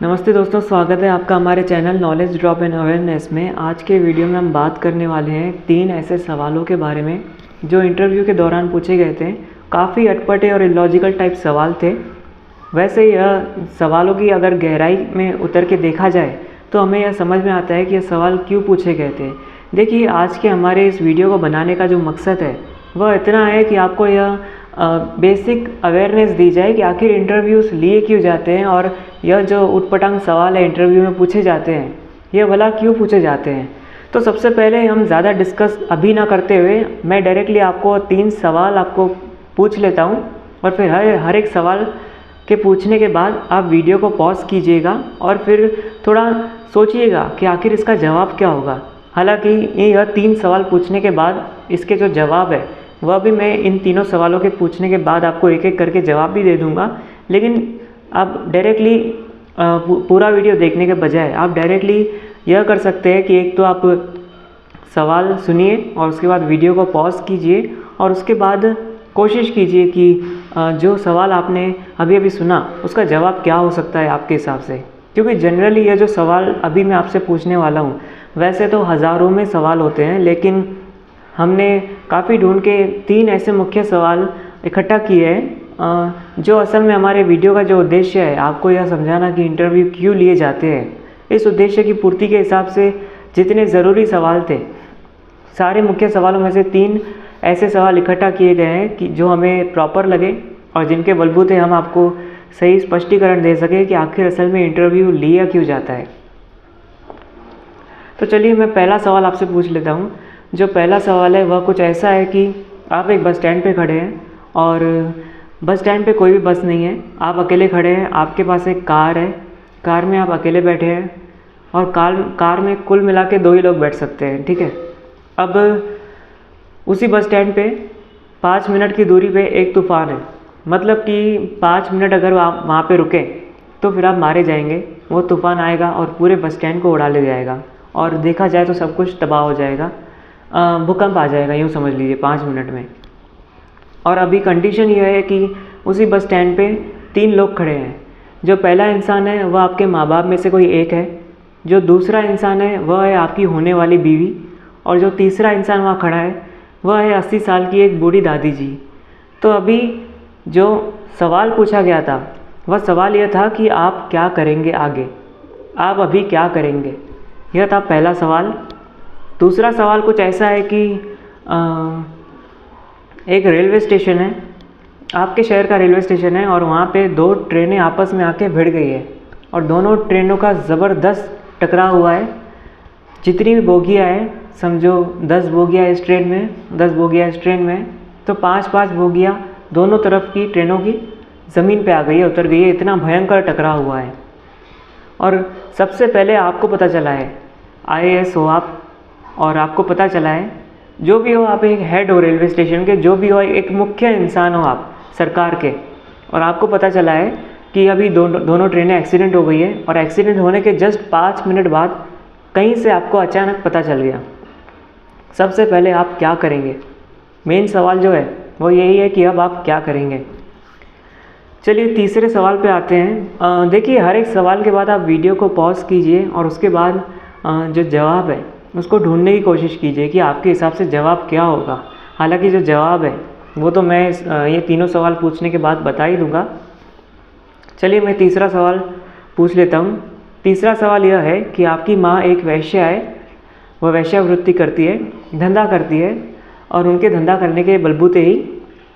नमस्ते दोस्तों, स्वागत है आपका हमारे channel knowledge drop and awareness में। आज के वीडियो में हम बात करने वाले हैं 3 ऐसे सवालों के बारे में जो इंटरव्यू के दौरान पूछे गए थे। काफ़ी अटपटे और इलॉजिकल टाइप सवाल थे। वैसे यह सवालों की अगर गहराई में उतर के देखा जाए तो हमें यह समझ में आता है कि यह सवाल क्यों पूछे गए थे। देखिए, आज के हमारे इस वीडियो को बनाने का जो मकसद है वह इतना है कि आपको यह बेसिक अवेयरनेस दी जाए कि आखिर इंटरव्यूज़ लिए क्यों जाते हैं और यह जो उटपटांग सवाल है इंटरव्यू में पूछे जाते हैं यह भला क्यों पूछे जाते हैं। तो सबसे पहले हम ज़्यादा डिस्कस अभी ना करते हुए मैं डायरेक्टली आपको 3 सवाल आपको पूछ लेता हूँ और फिर हर एक सवाल के पूछने के बाद आप वीडियो को पॉज कीजिएगा और फिर थोड़ा सोचिएगा कि आखिर इसका जवाब क्या होगा। हालांकि यह 3 सवाल पूछने के बाद इसके जो जवाब है वह भी मैं इन तीनों सवालों के पूछने के बाद आपको एक एक करके जवाब भी दे दूंगा। लेकिन आप डायरेक्टली पूरा वीडियो देखने के बजाय आप डायरेक्टली यह कर सकते हैं कि एक तो आप सवाल सुनिए और उसके बाद वीडियो को पॉज कीजिए और उसके बाद कोशिश कीजिए कि जो सवाल आपने अभी अभी सुना उसका जवाब क्या हो सकता है आपके हिसाब से। क्योंकि जनरली यह जो सवाल अभी मैं आपसे पूछने वाला हूँ वैसे तो हज़ारों में सवाल होते हैं, लेकिन हमने काफ़ी ढूंढ के 3 ऐसे मुख्य सवाल इकट्ठा किए हैं जो असल में हमारे वीडियो का जो उद्देश्य है आपको यह समझाना कि इंटरव्यू क्यों लिए जाते हैं। इस उद्देश्य की पूर्ति के हिसाब से जितने ज़रूरी सवाल थे सारे मुख्य सवालों में से 3 ऐसे सवाल इकट्ठा किए गए हैं कि जो हमें प्रॉपर लगे और जिनके बलबूते हम आपको सही स्पष्टीकरण दे सकें कि आखिर असल में इंटरव्यू लिया क्यों जाता है। तो चलिए मैं पहला सवाल आपसे पूछ लेता हूँ। जो पहला सवाल है वह कुछ ऐसा है कि आप एक बस स्टैंड पे खड़े हैं और बस स्टैंड पे कोई भी बस नहीं है, आप अकेले खड़े हैं। आपके पास एक कार है, कार में आप अकेले बैठे हैं और कार में कुल मिला के 2 ही लोग बैठ सकते हैं, ठीक है। अब उसी बस स्टैंड पे 5 मिनट की दूरी पे एक तूफ़ान है, मतलब कि 5 मिनट अगर आप वहाँ पे रुके तो फिर आप मारे जाएंगे। वो तूफ़ान आएगा और पूरे बस स्टैंड को उड़ा ले जाएगा और देखा जाए तो सब कुछ तबाह हो जाएगा, भूकंप आ जाएगा, यूँ समझ लीजिए 5 मिनट में। और अभी कंडीशन यह है कि उसी बस स्टैंड पे 3 लोग खड़े हैं। जो पहला इंसान है वह आपके माँ बाप में से कोई एक है, जो दूसरा इंसान है वह है आपकी होने वाली बीवी, और जो तीसरा इंसान वहाँ खड़ा है वह है 80 साल की एक बूढ़ी दादी जी। तो अभी जो सवाल पूछा गया था वह सवाल यह था कि आप क्या करेंगे आगे, आप अभी क्या करेंगे, यह था पहला सवाल। दूसरा सवाल कुछ ऐसा है कि एक रेलवे स्टेशन है, आपके शहर का रेलवे स्टेशन है और वहाँ पे 2 ट्रेनें आपस में आके भिड़ गई है और दोनों ट्रेनों का ज़बरदस्त टकराव हुआ है। जितनी भी बोगियाँ हैं, समझो 10 बोगियाँ इस ट्रेन में, 10 बोगियाँ इस ट्रेन में, तो 5-5 बोगियाँ दोनों तरफ की ट्रेनों की ज़मीन पे आ गई है, उतर गई है। इतना भयंकर टकराव हुआ है और सबसे पहले आपको पता चला है, IAS हो आप और आपको पता चला है, जो भी हो आप एक हेड हो रेलवे स्टेशन के, जो भी हो एक मुख्य इंसान हो आप सरकार के, और आपको पता चला है कि अभी दोनों ट्रेनें एक्सीडेंट हो गई है और एक्सीडेंट होने के जस्ट 5 मिनट बाद कहीं से आपको अचानक पता चल गया। सबसे पहले आप क्या करेंगे? मेन सवाल जो है वो यही है कि अब आप क्या करेंगे। चलिए तीसरे सवाल पे आते हैं। देखिए, हर एक सवाल के बाद आप वीडियो को पॉज कीजिए और उसके बाद जो जवाब है उसको ढूंढने की कोशिश कीजिए कि आपके हिसाब से जवाब क्या होगा। हालांकि जो जवाब है वो तो मैं ये तीनों सवाल पूछने के बाद बता ही दूंगा। चलिए मैं तीसरा सवाल पूछ लेता हूँ। तीसरा सवाल यह है कि आपकी माँ एक वैश्या है, वह वेश्यावृत्ति करती है, धंधा करती है और उनके धंधा करने के बलबूते ही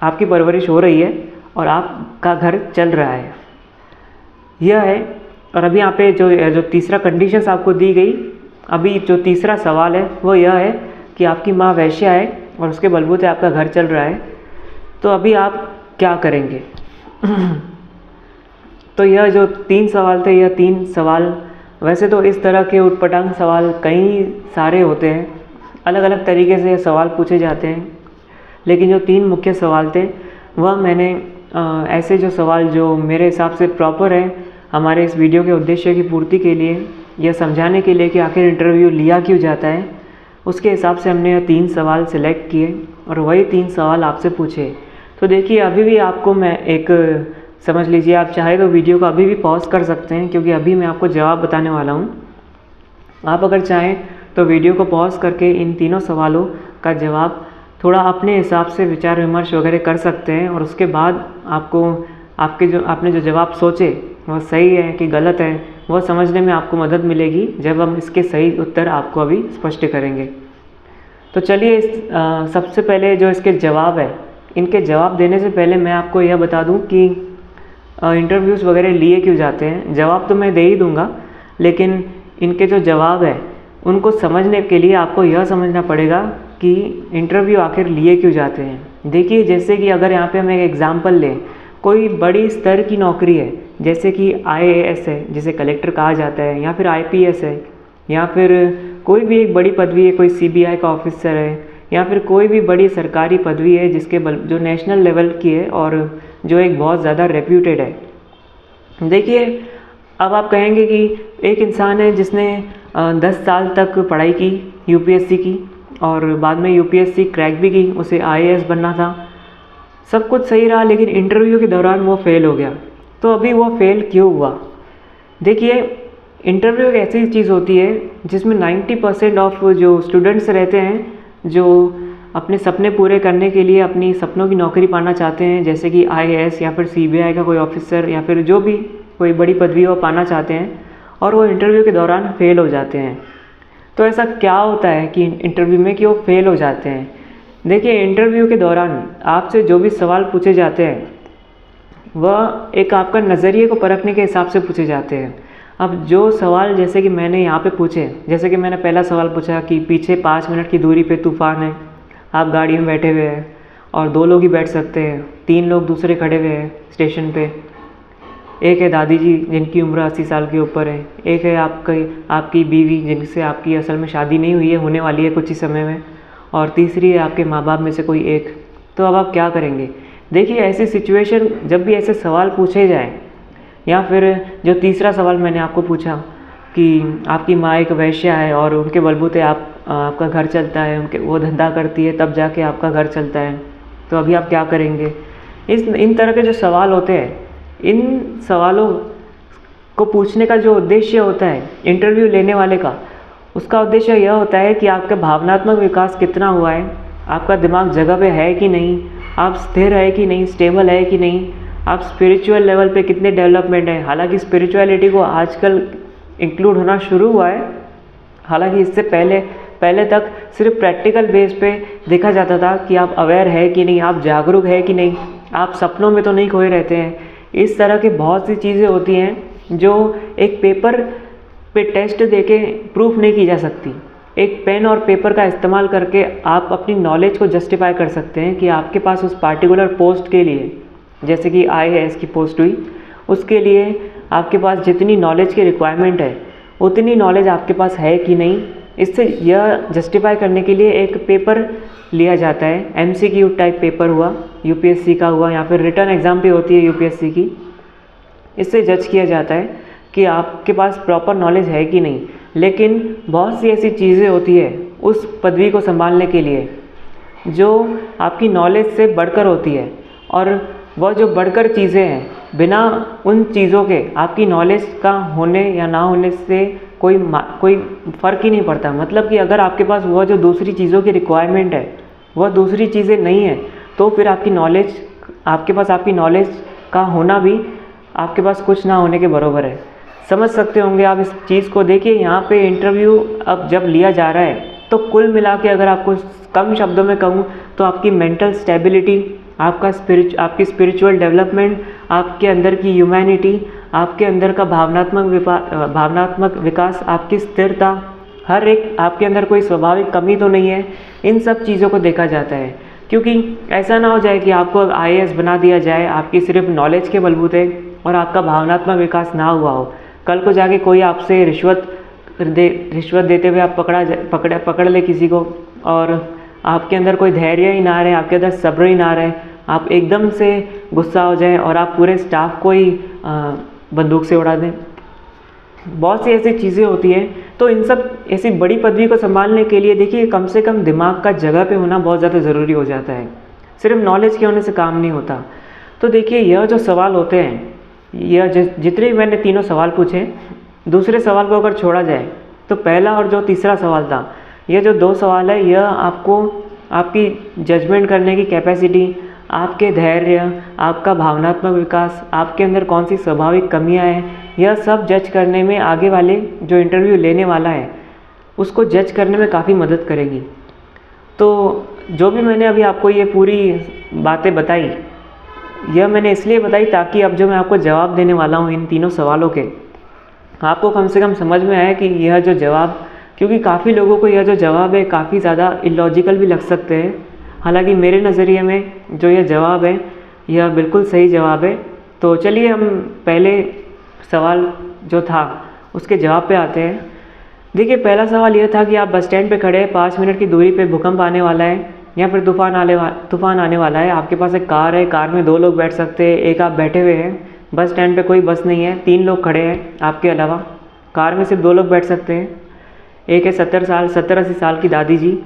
आपकी परवरिश हो रही है और आपका घर चल रहा है, यह है। और अभी यहाँ पे जो तीसरा कंडीशंस आपको दी गई, अभी जो तीसरा सवाल है वो यह है कि आपकी माँ वैश्या है और उसके बलबूते आपका घर चल रहा है, तो अभी आप क्या करेंगे? तो यह जो 3 सवाल थे, यह 3 सवाल, वैसे तो इस तरह के उटपटांग सवाल कई सारे होते हैं, अलग अलग तरीके से सवाल पूछे जाते हैं, लेकिन जो 3 मुख्य सवाल थे वह मैंने ऐसे जो सवाल जो मेरे हिसाब से प्रॉपर है हमारे इस वीडियो के उद्देश्य की पूर्ति के लिए, यह समझाने के लिए कि आखिर इंटरव्यू लिया क्यों जाता है, उसके हिसाब से हमने यह 3 सवाल सिलेक्ट किए और वही 3 सवाल आपसे पूछे। तो देखिए, अभी भी आपको मैं एक समझ लीजिए। आप चाहे तो वीडियो को अभी भी पॉज कर सकते हैं, क्योंकि अभी मैं आपको जवाब बताने वाला हूँ। आप अगर चाहें तो वीडियो को पॉज करके इन तीनों सवालों का जवाब थोड़ा अपने हिसाब से विचार विमर्श वगैरह कर सकते हैं, और उसके बाद आपको आपने जो जवाब सोचे वह सही है कि गलत है, वह समझने में आपको मदद मिलेगी जब हम इसके सही उत्तर आपको अभी स्पष्ट करेंगे। तो चलिए सबसे पहले जो इसके जवाब है, इनके जवाब देने से पहले मैं आपको यह बता दूं कि इंटरव्यूज़ वगैरह लिए क्यों जाते हैं। जवाब तो मैं दे ही दूंगा, लेकिन इनके जो जवाब है उनको समझने के लिए आपको यह समझना पड़ेगा कि इंटरव्यू आखिर लिए क्यों जाते हैं। देखिए, जैसे कि अगर यहाँ पे हम एक एग्ज़ाम्पल लें, कोई बड़ी स्तर की नौकरी है, जैसे कि IAS है जिसे कलेक्टर कहा जाता है, या फिर IPS है, या फिर कोई भी एक बड़ी पदवी है, कोई CBI का ऑफिसर है, या फिर कोई भी बड़ी सरकारी पदवी है जिसके जो नेशनल लेवल की है और जो एक बहुत ज़्यादा रेप्यूटेड है। देखिए, अब आप कहेंगे कि एक इंसान है जिसने 10 साल तक पढ़ाई की UPSC की, और बाद में UPSC क्रैक भी की, उसे IAS बनना था, सब कुछ सही रहा, लेकिन इंटरव्यू के दौरान वो फेल हो गया। तो अभी वो फेल क्यों हुआ? देखिए, इंटरव्यू एक ऐसी चीज़ होती है जिसमें 90% ऑफ जो स्टूडेंट्स रहते हैं, जो अपने सपने पूरे करने के लिए अपनी सपनों की नौकरी पाना चाहते हैं, जैसे कि IAS या फिर CBI का कोई ऑफिसर या फिर जो भी कोई बड़ी पदवी वो पाना चाहते हैं, और वो इंटरव्यू के दौरान फेल हो जाते हैं। तो ऐसा क्या होता है कि इंटरव्यू में कि वो फेल हो जाते हैं? देखिए, इंटरव्यू के दौरान आपसे जो भी सवाल पूछे जाते हैं वह एक आपका नज़रिए को परखने के हिसाब से पूछे जाते हैं। अब जो सवाल जैसे कि मैंने यहाँ पे पूछे, जैसे कि मैंने पहला सवाल पूछा कि पीछे 5 मिनट की दूरी पे तूफ़ान है, आप गाड़ी में बैठे हुए हैं और 2 लोग ही बैठ सकते हैं, 3 लोग दूसरे खड़े हुए हैं स्टेशन पे, एक है दादी जी जिनकी उम्र 80 साल के ऊपर है, एक है आपकी बीवी जिनसे आपकी असल में शादी नहीं हुई है, होने वाली है कुछ ही समय में, और तीसरी है आपके माँ बाप में से कोई एक। तो अब आप क्या करेंगे? देखिए, ऐसी सिचुएशन जब भी ऐसे सवाल पूछे जाएं, या फिर जो तीसरा सवाल मैंने आपको पूछा कि आपकी माँ एक वैश्या है और उनके बलबूते आपका घर चलता है, वो धंधा करती है तब जाके आपका घर चलता है, तो अभी आप क्या करेंगे? इन तरह के जो सवाल होते हैं, इन सवालों को पूछने का जो उद्देश्य होता है इंटरव्यू लेने वाले का, उसका उद्देश्य यह होता है कि आपका भावनात्मक विकास कितना हुआ है, आपका दिमाग जगह पे है कि नहीं, आप स्थिर है कि नहीं, स्टेबल है कि नहीं, आप स्पिरिचुअल लेवल पे कितने डेवलपमेंट है। हालांकि स्पिरिचुअलिटी को आजकल इंक्लूड होना शुरू हुआ है, हालांकि इससे पहले तक सिर्फ प्रैक्टिकल बेस पे देखा जाता था कि आप अवेयर है कि नहीं, आप जागरूक है कि नहीं, आप सपनों में तो नहीं खोए रहते हैं। इस तरह की बहुत सी चीज़ें होती हैं जो एक पेपर पे टेस्ट देके प्रूफ नहीं की जा सकती। एक पेन और पेपर का इस्तेमाल करके आप अपनी नॉलेज को जस्टिफाई कर सकते हैं कि आपके पास उस पार्टिकुलर पोस्ट के लिए, जैसे कि IAS की पोस्ट हुई, उसके लिए आपके पास जितनी नॉलेज की रिक्वायरमेंट है उतनी नॉलेज आपके पास है कि नहीं। इससे यह जस्टिफाई करने के लिए एक पेपर लिया जाता है, MCQ टाइप पेपर हुआ, UPSC का हुआ, या फिर रिटर्न एग्ज़ाम भी होती है UPSC की। इससे जज किया जाता है कि आपके पास प्रॉपर नॉलेज है कि नहीं। लेकिन बहुत सी ऐसी चीज़ें होती है उस पदवी को संभालने के लिए जो आपकी नॉलेज से बढ़कर होती है, और वह जो बढ़कर चीज़ें हैं, बिना उन चीज़ों के आपकी नॉलेज का होने या ना होने से कोई फ़र्क ही नहीं पड़ता। मतलब कि अगर आपके पास वह जो दूसरी चीज़ों की रिक्वायरमेंट है वह दूसरी चीज़ें नहीं है, तो फिर आपकी नॉलेज का होना भी आपके पास कुछ ना होने के बराबर है। समझ सकते होंगे आप इस चीज़ को। देखिए, यहाँ पे इंटरव्यू अब जब लिया जा रहा है, तो कुल मिला के अगर आपको कम शब्दों में कहूँ तो आपकी मेंटल स्टेबिलिटी, आपकी स्पिरिचुअल डेवलपमेंट, आपके अंदर की ह्यूमैनिटी, आपके अंदर का भावनात्मक विकास, आपकी स्थिरता, हर एक आपके अंदर कोई स्वाभाविक कमी तो नहीं है, इन सब चीज़ों को देखा जाता है। क्योंकि ऐसा ना हो जाए कि आपको IAS बना दिया जाए आपकी सिर्फ नॉलेज के बलबूते और आपका भावनात्मक विकास ना हुआ हो। कल को जाके कोई आपसे रिश्वत देते हुए आप पकड़ ले किसी को, और आपके अंदर कोई धैर्य ही ना रहे, आपके अंदर सब्र ही ना रहे, आप एकदम से गुस्सा हो जाए और आप पूरे स्टाफ को ही बंदूक से उड़ा दें। बहुत सी ऐसी चीज़ें होती हैं। तो इन सब ऐसी बड़ी पदवी को संभालने के लिए देखिए, कम से कम दिमाग का जगह पे होना बहुत ज़्यादा ज़रूरी हो जाता है। सिर्फ नॉलेज के होने से काम नहीं होता। तो देखिए यह जो सवाल होते हैं, यह जितने भी मैंने तीनों सवाल पूछे, दूसरे सवाल को अगर छोड़ा जाए तो पहला और जो तीसरा सवाल था, यह जो 2 सवाल है, यह आपको आपकी जजमेंट करने की कैपेसिटी, आपके धैर्य, आपका भावनात्मक विकास, आपके अंदर कौन सी स्वाभाविक कमियां हैं, यह सब जज करने में आगे वाले जो इंटरव्यू लेने वाला है उसको जज करने में काफ़ी मदद करेगी। तो जो भी मैंने अभी आपको ये पूरी बातें बताई, यह मैंने इसलिए बताई ताकि अब जो मैं आपको जवाब देने वाला हूँ इन तीनों सवालों के, आपको कम से कम समझ में आए कि यह जो जवाब, क्योंकि काफ़ी लोगों को यह जो जवाब है काफ़ी ज़्यादा इलॉजिकल भी लग सकते हैं, हालांकि मेरे नज़रिए में जो यह जवाब है यह बिल्कुल सही जवाब है। तो चलिए हम पहले सवाल जो था उसके जवाब पे आते हैं। देखिए पहला सवाल यह था कि आप बस स्टैंड पे खड़े हैं, 5 मिनट की दूरी पे भूकंप आने वाला है या फिर तूफान आने वाला है। आपके पास एक कार है, कार में 2 लोग बैठ सकते हैं, एक आप बैठे हुए हैं। बस स्टैंड पे कोई बस नहीं है, 3 लोग खड़े हैं आपके अलावा, कार में सिर्फ 2 लोग बैठ सकते हैं। एक है 70-80 साल की दादी जी,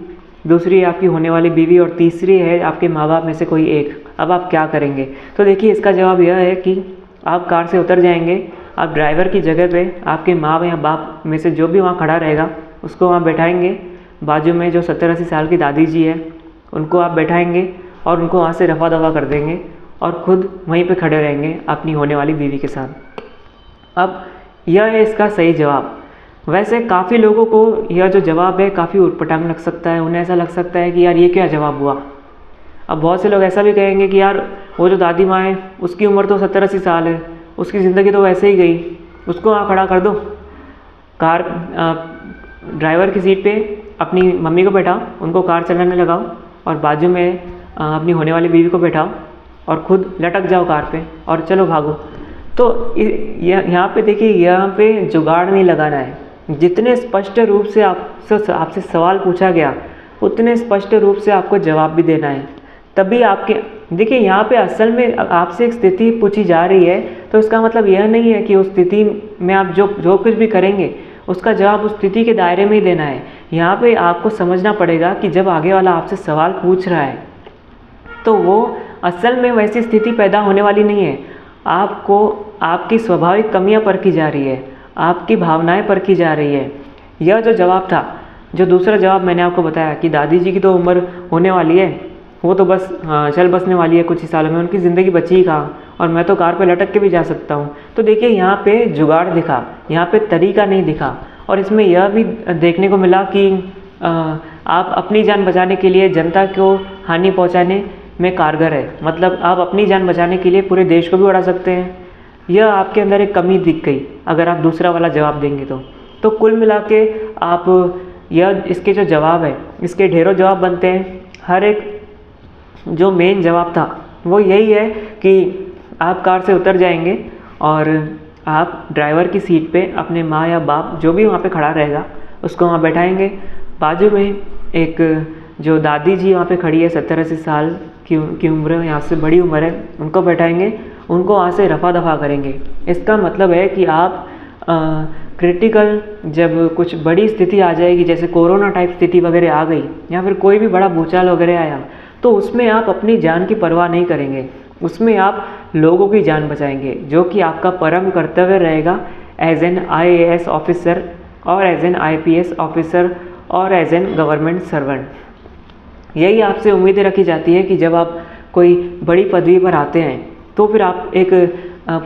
दूसरी है आपकी होने वाली बीवी और तीसरी है आपके माँ बाप में से कोई एक। अब आप क्या करेंगे? तो देखिए इसका जवाब यह है कि आप कार से उतर जाएंगे, आप ड्राइवर की जगह पे आपके माँ या बाप में से जो भी वहाँ खड़ा रहेगा उसको वहाँ बैठाएंगे। बाजू में जो 70-80 साल की दादी जी है उनको आप बैठाएंगे और उनको वहाँ से रफा दफा कर देंगे और ख़ुद वहीं पे खड़े रहेंगे अपनी होने वाली बीवी के साथ। अब यह है इसका सही जवाब। वैसे काफ़ी लोगों को यह जो जवाब है काफ़ी उटपटांग लग सकता है, उन्हें ऐसा लग सकता है कि यार ये क्या जवाब हुआ। अब बहुत से लोग ऐसा भी कहेंगे कि यार वो जो दादी माँ है उसकी उम्र तो 70-80 साल है, उसकी ज़िंदगी तो वैसे ही गई, उसको वहाँ खड़ा कर दो, कार ड्राइवर की सीट पे अपनी मम्मी को बैठाओ, उनको कार चलाने लगाओ और बाजू में अपनी होने वाली बीवी को बैठाओ और ख़ुद लटक जाओ कार पे और चलो भागो। तो यहाँ पे देखिए, यहाँ पे जुगाड़ नहीं लगाना है। जितने स्पष्ट रूप से आपसे सवाल पूछा गया उतने स्पष्ट रूप से आपको जवाब भी देना है, तभी आपके देखिए यहाँ पे असल में आपसे एक स्थिति पूछी जा रही है तो इसका मतलब यह नहीं है कि उस स्थिति में आप जो कुछ भी करेंगे उसका जवाब उस स्थिति के दायरे में ही देना है। यहाँ पे आपको समझना पड़ेगा कि जब आगे वाला आपसे सवाल पूछ रहा है तो वो असल में वैसी स्थिति पैदा होने वाली नहीं है। आपको आपकी स्वाभाविक कमियां परखी जा रही है, आपकी भावनाएं परखी जा रही है। यह जो जवाब था, जो दूसरा जवाब मैंने आपको बताया कि दादी जी की तो उम्र होने वाली है, वो तो बस चल बसने वाली है कुछ ही सालों में, उनकी ज़िंदगी बची ही कहाँ, और मैं तो कार पे लटक के भी जा सकता हूँ। तो देखिए यहाँ पे जुगाड़ दिखा, यहाँ पे तरीका नहीं दिखा। और इसमें यह भी देखने को मिला कि आप अपनी जान बचाने के लिए जनता को हानि पहुँचाने में कारगर है। मतलब आप अपनी जान बचाने के लिए पूरे देश को भी उड़ा सकते हैं। यह आपके अंदर एक कमी दिख गई अगर आप दूसरा वाला जवाब देंगे तो कुल मिला के आप इसके जो जवाब है इसके ढेरों जवाब बनते हैं। हर एक जो मेन जवाब था वो यही है कि आप कार से उतर जाएंगे और आप ड्राइवर की सीट पे अपने माँ या बाप जो भी वहाँ पे खड़ा रहेगा उसको वहाँ बैठाएंगे। बाजू में एक जो दादी जी वहाँ पे खड़ी है 70-80 साल की उम्र, यहाँ से बड़ी उम्र है, उनको बैठाएंगे, उनको वहाँ से रफा दफा करेंगे। इसका मतलब है कि आप क्रिटिकल जब कुछ बड़ी स्थिति आ जाएगी, जैसे कोरोना टाइप स्थिति वगैरह आ गई या फिर कोई भी बड़ा भूचाल वगैरह आया, तो उसमें आप अपनी जान की परवाह नहीं करेंगे, उसमें आप लोगों की जान बचाएंगे, जो कि आपका परम कर्तव्य रहेगा एज एन IAS ऑफिसर और एज एन IPS ऑफिसर और एज एन गवर्नमेंट सर्वेंट। यही आपसे उम्मीदें रखी जाती है कि जब आप कोई बड़ी पदवी पर आते हैं तो फिर आप एक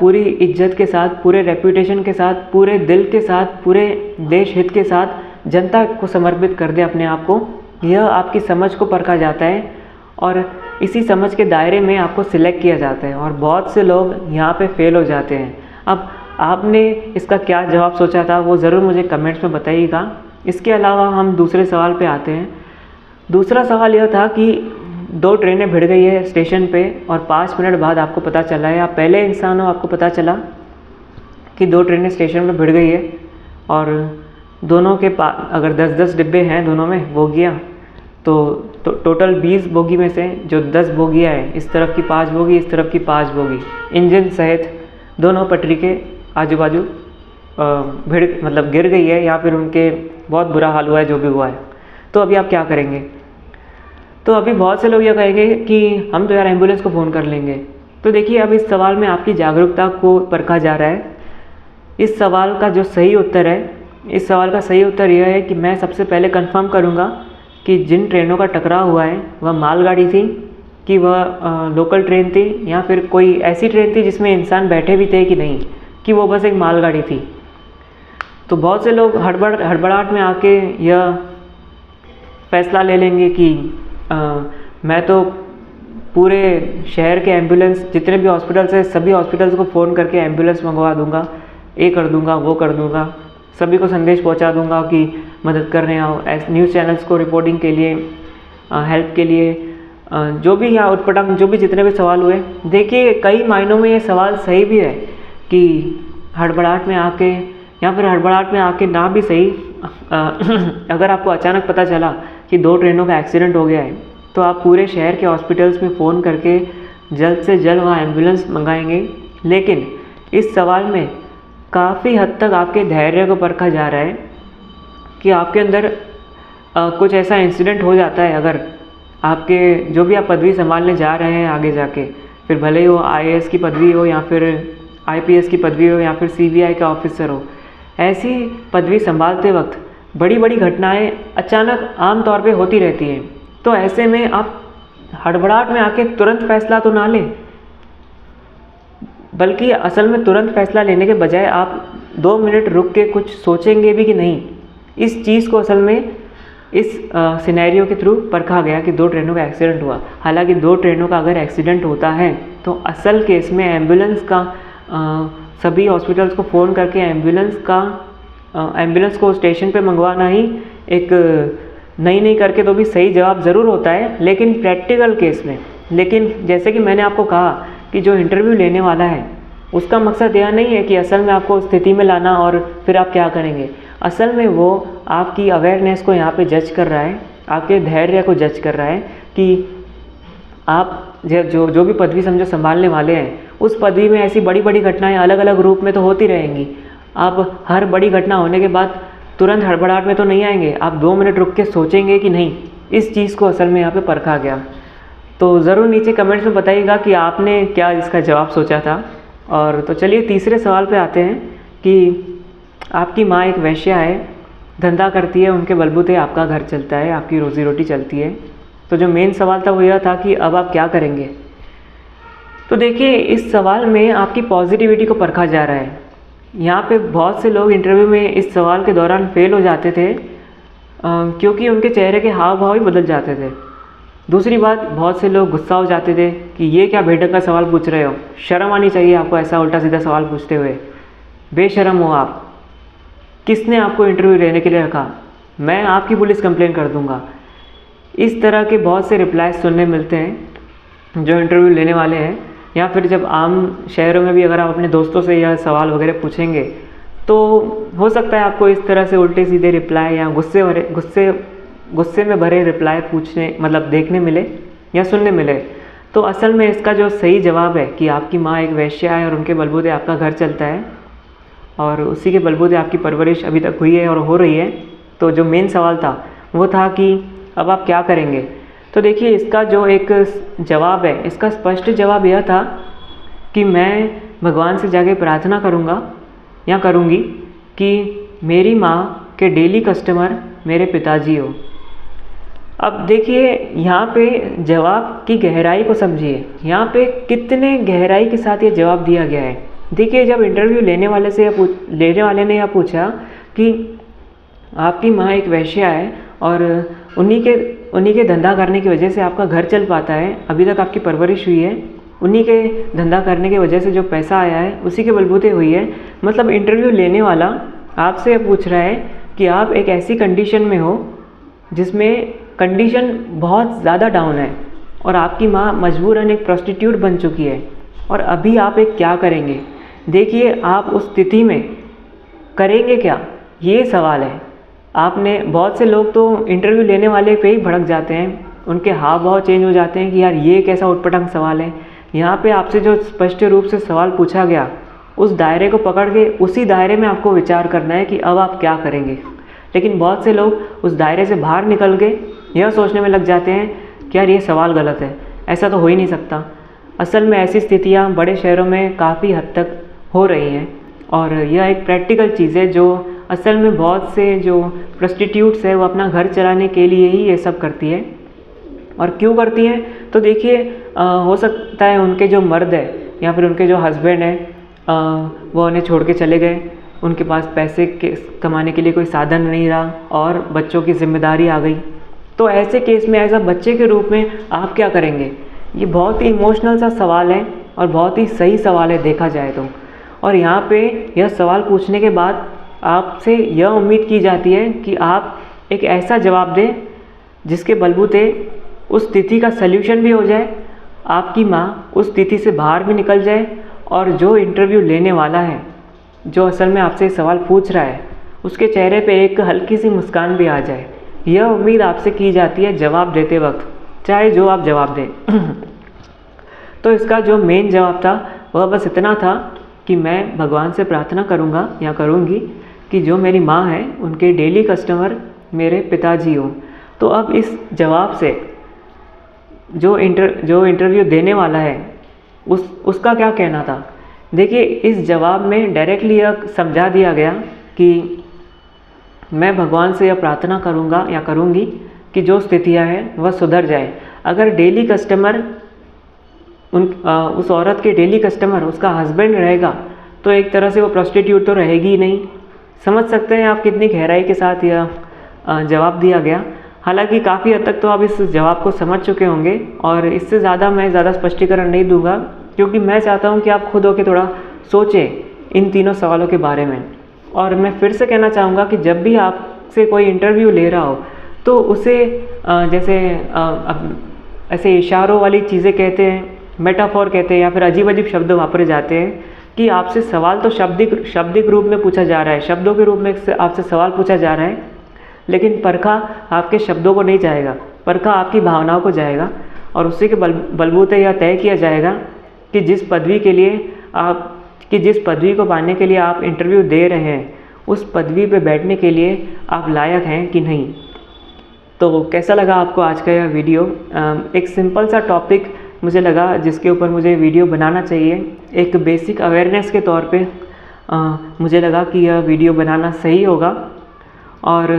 पूरी इज्जत के साथ, पूरे रेपुटेशन के साथ, पूरे दिल के साथ, पूरे देश हित के साथ जनता को समर्पित कर दें अपने आप को। यह आपकी समझ को परखा जाता है और इसी समझ के दायरे में आपको सिलेक्ट किया जाता है और बहुत से लोग यहाँ पे फेल हो जाते हैं। अब आपने इसका क्या जवाब सोचा था वो ज़रूर मुझे कमेंट्स में बताइएगा। इसके अलावा हम दूसरे सवाल पे आते हैं। दूसरा सवाल यह था कि 2 ट्रेनें भिड़ गई है स्टेशन पे और 5 मिनट बाद आपको पता चला है, आप पहले इंसान हो, आपको पता चला कि 2 ट्रेनें स्टेशन पे भिड़ गई है और दोनों के अगर 10-10 डिब्बे हैं दोनों में बोगियाँ, तो टोटल 20 बोगी में से जो 10 बोगियाँ हैं, इस तरफ की 5 बोगी, इस तरफ की 5 बोगी, इंजन सहित दोनों पटरी के आजू बाजू मतलब गिर गई है या फिर उनके बहुत बुरा हाल हुआ है, जो भी हुआ है। तो अभी आप क्या करेंगे? तो अभी बहुत से लोग ये कहेंगे कि हम तो यार एम्बुलेंस को फ़ोन कर लेंगे, तो देखिए अब इस सवाल में आपकी जागरूकता को परखा जा रहा है। इस सवाल का जो सही उत्तर है, इस सवाल का सही उत्तर यह है कि मैं सबसे पहले कंफर्म करूँगा कि जिन ट्रेनों का टकराव हुआ है वह मालगाड़ी थी कि वह लोकल ट्रेन थी या फिर कोई ऐसी ट्रेन थी जिसमें इंसान बैठे भी थे कि नहीं, कि वो बस एक मालगाड़ी थी। तो बहुत से लोग हड़बड़ाहट में आके यह फैसला ले लेंगे कि मैं तो पूरे शहर के एम्बुलेंस जितने भी हॉस्पिटल्स हैं सभी हॉस्पिटल्स को फ़ोन करके एम्बुलेंस मंगवा दूंगा, ये कर दूंगा, वो कर दूंगा, सभी को संदेश पहुंचा दूंगा कि मदद करने आओ। न्यूज़ चैनल्स को रिपोर्टिंग के लिए, हेल्प के लिए, जो भी यहाँ उटपटांग जो भी जितने भी सवाल हुए, देखिए कई मायनों में ये सवाल सही भी है कि हड़बड़ाहट में आके या फिर हड़बड़ाहट में आके ना भी सही, अगर आपको अचानक पता चला कि 2 ट्रेनों का एक्सीडेंट हो गया है तो आप पूरे शहर के हॉस्पिटल्स में फ़ोन करके जल्द से जल्द वहाँ एम्बुलेंस मंगाएंगे। लेकिन इस सवाल में काफ़ी हद तक आपके धैर्य को परखा जा रहा है कि आपके अंदर कुछ ऐसा इंसिडेंट हो जाता है, अगर आपके जो भी आप पदवी संभालने जा रहे हैं आगे जाके, फिर भले ही वो IAS की पदवी हो या फिर IPS की पदवी हो या फिर CBI का ऑफिसर हो, ऐसी पदवी संभालते वक्त बड़ी बड़ी घटनाएं अचानक आम तौर पे होती रहती हैं। तो ऐसे में आप हड़बड़ाहट में आके तुरंत फैसला तो ना लें, बल्कि असल में तुरंत फैसला लेने के बजाय आप 2 मिनट रुक के कुछ सोचेंगे भी कि नहीं। इस चीज़ को असल में इस सिनेरियो के थ्रू परखा गया कि 2 ट्रेनों का एक्सीडेंट हुआ। हालांकि 2 ट्रेनों का अगर एक्सीडेंट होता है तो असल केस में एम्बुलेंस का सभी हॉस्पिटल्स को फ़ोन करके एम्बुलेंस को स्टेशन पे मंगवाना ही एक नहीं करके तो भी सही जवाब ज़रूर होता है, लेकिन प्रैक्टिकल केस में। लेकिन जैसे कि मैंने आपको कहा कि जो इंटरव्यू लेने वाला है उसका मकसद यह नहीं है कि असल में आपको स्थिति में लाना और फिर आप क्या करेंगे। असल में वो आपकी अवेयरनेस को यहाँ पे जज कर रहा है, आपके धैर्य को जज कर रहा है कि आप जो भी पदवी समझो संभालने वाले हैं, उस पदवी में ऐसी बड़ी बड़ी घटनाएं अलग अलग रूप में तो होती रहेंगी। आप हर बड़ी घटना होने के बाद तुरंत हड़बड़ाहट में तो नहीं आएंगे, आप 2 मिनट रुक के सोचेंगे कि नहीं। इस चीज़ को असल में यहाँ पे परखा गया। तो ज़रूर नीचे कमेंट्स में बताइएगा कि आपने क्या इसका जवाब सोचा था। और तो चलिए तीसरे सवाल पे आते हैं कि आपकी माँ एक वैश्या है, धंधा करती है, उनके बलबूते आपका घर चलता है, आपकी रोज़ी रोटी चलती है। तो जो मेन सवाल था वो यह था कि अब आप क्या करेंगे। तो देखिए इस सवाल में आपकी पॉजिटिविटी को परखा जा रहा है। यहाँ पे बहुत से लोग इंटरव्यू में इस सवाल के दौरान फेल हो जाते थे क्योंकि उनके चेहरे के हाव भाव ही बदल जाते थे। दूसरी बात, बहुत से लोग गुस्सा हो जाते थे कि ये क्या भेड़क का सवाल पूछ रहे हो, शर्म आनी चाहिए आपको ऐसा उल्टा सीधा सवाल पूछते हुए, बेशर्म हो आप, किसने आपको इंटरव्यू लेने के लिए रखा, मैं आपकी पुलिस कंप्लेन कर दूंगा। इस तरह के बहुत से रिप्लाई सुनने मिलते हैं जो इंटरव्यू लेने वाले हैं, या फिर जब आम शहरों में भी अगर आप अपने दोस्तों से यह सवाल वगैरह पूछेंगे तो हो सकता है आपको इस तरह से उल्टे सीधे रिप्लाई या गुस्से में भरे रिप्लाई देखने मिले या सुनने मिले। तो असल में इसका जो सही जवाब है कि आपकी माँ एक वैश्या है और उनके बलबूते आपका घर चलता है और उसी के बलबूते आपकी परवरिश अभी तक हुई है और हो रही है। तो जो मेन सवाल था वो था कि अब आप क्या करेंगे। तो देखिए इसका जो एक जवाब है, इसका स्पष्ट जवाब यह था कि मैं भगवान से जाके प्रार्थना करूँगा या करूँगी कि मेरी माँ के डेली कस्टमर मेरे पिताजी हो। अब देखिए यहाँ पे जवाब की गहराई को समझिए, यहाँ पे कितने गहराई के साथ ये जवाब दिया गया है। देखिए जब इंटरव्यू लेने वाले ने यह पूछा कि आपकी माँ एक वैश्या है और उन्हीं के धंधा करने की वजह से आपका घर चल पाता है, अभी तक आपकी परवरिश हुई है, उन्हीं के धंधा करने की वजह से जो पैसा आया है उसी के बलबूते हुई है। मतलब इंटरव्यू लेने वाला आपसे यह पूछ रहा है कि आप एक ऐसी कंडीशन में हो जिसमें कंडीशन बहुत ज़्यादा डाउन है और आपकी माँ मजबूरन एक प्रोस्टिट्यूट बन चुकी है और अभी आप एक क्या करेंगे। देखिए आप उस स्थिति में करेंगे क्या, ये सवाल है। आपने बहुत से लोग तो इंटरव्यू लेने वाले पे ही भड़क जाते हैं, उनके हाव भाव चेंज हो जाते हैं कि यार ये कैसा उटपटांग सवाल है। यहाँ पे आपसे जो स्पष्ट रूप से सवाल पूछा गया उस दायरे को पकड़ के उसी दायरे में आपको विचार करना है कि अब आप क्या करेंगे। लेकिन बहुत से लोग उस दायरे से बाहर निकल के यह सोचने में लग जाते हैं कि यार ये सवाल गलत है, ऐसा तो हो ही नहीं सकता। असल में ऐसी स्थितियाँ बड़े शहरों में काफ़ी हद तक हो रही हैं और यह एक प्रैक्टिकल चीज़ है जो असल में बहुत से जो प्रोस्टिट्यूट्स है वो अपना घर चलाने के लिए ही ये सब करती है। और क्यों करती हैं तो देखिए, हो सकता है उनके जो मर्द है या फिर उनके जो हस्बैंड हैं वो उन्हें छोड़ के चले गए, उनके पास पैसे के कमाने के लिए कोई साधन नहीं रहा और बच्चों की जिम्मेदारी आ गई। तो ऐसे केस में एज अ बच्चे के रूप में आप क्या करेंगे? ये बहुत ही इमोशनल सा सवाल है और बहुत ही सही सवाल है देखा जाए तो। और यहाँ पे यह सवाल पूछने के बाद आपसे यह उम्मीद की जाती है कि आप एक ऐसा जवाब दें जिसके बलबूते उस स्थिति का सल्यूशन भी हो जाए, आपकी माँ उस स्थिति से बाहर भी निकल जाए और जो इंटरव्यू लेने वाला है, जो असल में आपसे सवाल पूछ रहा है, उसके चेहरे पे एक हल्की सी मुस्कान भी आ जाए। यह उम्मीद आपसे की जाती है जवाब देते वक्त, चाहे जो आप जवाब दें। तो इसका जो मेन जवाब था वह बस इतना था कि मैं भगवान से प्रार्थना करूँगा या करूँगी कि जो मेरी माँ है उनके डेली कस्टमर मेरे पिताजी हों। तो अब इस जवाब से जो इंटरव्यू देने वाला है उसका क्या कहना था? देखिए, इस जवाब में डायरेक्टली यह समझा दिया गया कि मैं भगवान से यह प्रार्थना करूँगा या करूँगी कि जो स्थितियाँ हैं वह सुधर जाए। अगर डेली कस्टमर उस औरत के डेली कस्टमर उसका हस्बैंड रहेगा तो एक तरह से वो प्रोस्टिट्यूट तो रहेगी ही नहीं। समझ सकते हैं आप कितनी गहराई के साथ यह जवाब दिया गया। हालांकि काफ़ी हद तक तो आप इस जवाब को समझ चुके होंगे और इससे ज़्यादा मैं ज़्यादा स्पष्टीकरण नहीं दूंगा, क्योंकि मैं चाहता हूं कि आप खुद होकर थोड़ा सोचें इन तीनों सवालों के बारे में। और मैं फिर से कहना चाहूँगा कि जब भी आपसे कोई इंटरव्यू ले रहा हो तो उसे जैसे ऐसे इशारों वाली चीज़ें कहते हैं, मेटाफोर कहते हैं या फिर अजीब अजीब शब्द वापरे जाते हैं कि आपसे सवाल तो शाब्दिक रूप में पूछा जा रहा है, शब्दों के रूप में आपसे सवाल पूछा जा रहा है, लेकिन परखा आपके शब्दों को नहीं जाएगा, परखा आपकी भावनाओं को जाएगा और उसी के बलबूते यह तय किया जाएगा कि जिस पदवी को पाने के लिए आप इंटरव्यू दे रहे हैं उस पदवी पे बैठने के लिए आप लायक हैं कि नहीं। तो कैसा लगा आपको आज का यह वीडियो? एक सिंपल सा टॉपिक मुझे लगा जिसके ऊपर मुझे वीडियो बनाना चाहिए। एक बेसिक अवेयरनेस के तौर पे मुझे लगा कि यह वीडियो बनाना सही होगा। और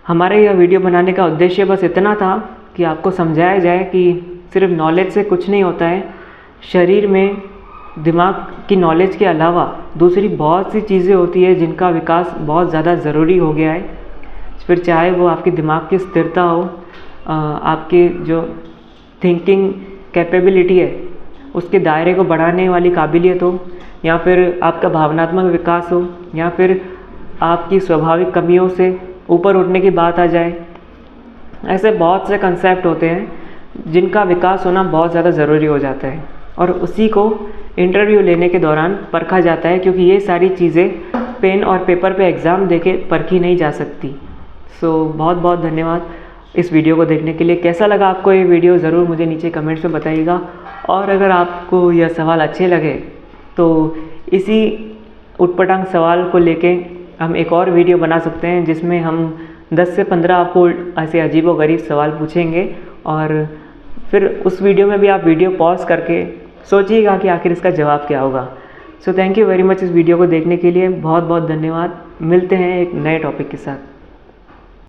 हमारे यह वीडियो बनाने का उद्देश्य बस इतना था कि आपको समझाया जाए कि सिर्फ नॉलेज से कुछ नहीं होता है। शरीर में दिमाग की नॉलेज के अलावा दूसरी बहुत सी चीज़ें होती है जिनका विकास बहुत ज़्यादा ज़रूरी हो गया है। फिर चाहे वो आपके दिमाग की स्थिरता हो, आपके जो थिंकिंग कैपेबिलिटी है उसके दायरे को बढ़ाने वाली काबिलियत हो, या फिर आपका भावनात्मक विकास हो, या फिर आपकी स्वाभाविक कमियों से ऊपर उठने की बात आ जाए। ऐसे बहुत से कंसेप्ट होते हैं जिनका विकास होना बहुत ज़्यादा ज़रूरी हो जाता है और उसी को इंटरव्यू लेने के दौरान परखा जाता है, क्योंकि ये सारी चीज़ें पेन और पेपर पे एग्ज़ाम देके परखी नहीं जा सकती। सो बहुत बहुत धन्यवाद इस वीडियो को देखने के लिए। कैसा लगा आपको ये वीडियो ज़रूर मुझे नीचे कमेंट्स में बताइएगा। और अगर आपको यह सवाल अच्छे लगे तो इसी उटपटांग सवाल को लेके हम एक और वीडियो बना सकते हैं जिसमें हम 10 से 15 आपको ऐसे अजीबोगरीब सवाल पूछेंगे और फिर उस वीडियो में भी आप वीडियो पॉज करके सोचिएगा कि आखिर इसका जवाब क्या होगा। So thank you very much इस वीडियो को देखने के लिए। बहुत बहुत धन्यवाद। मिलते हैं एक नए टॉपिक के साथ।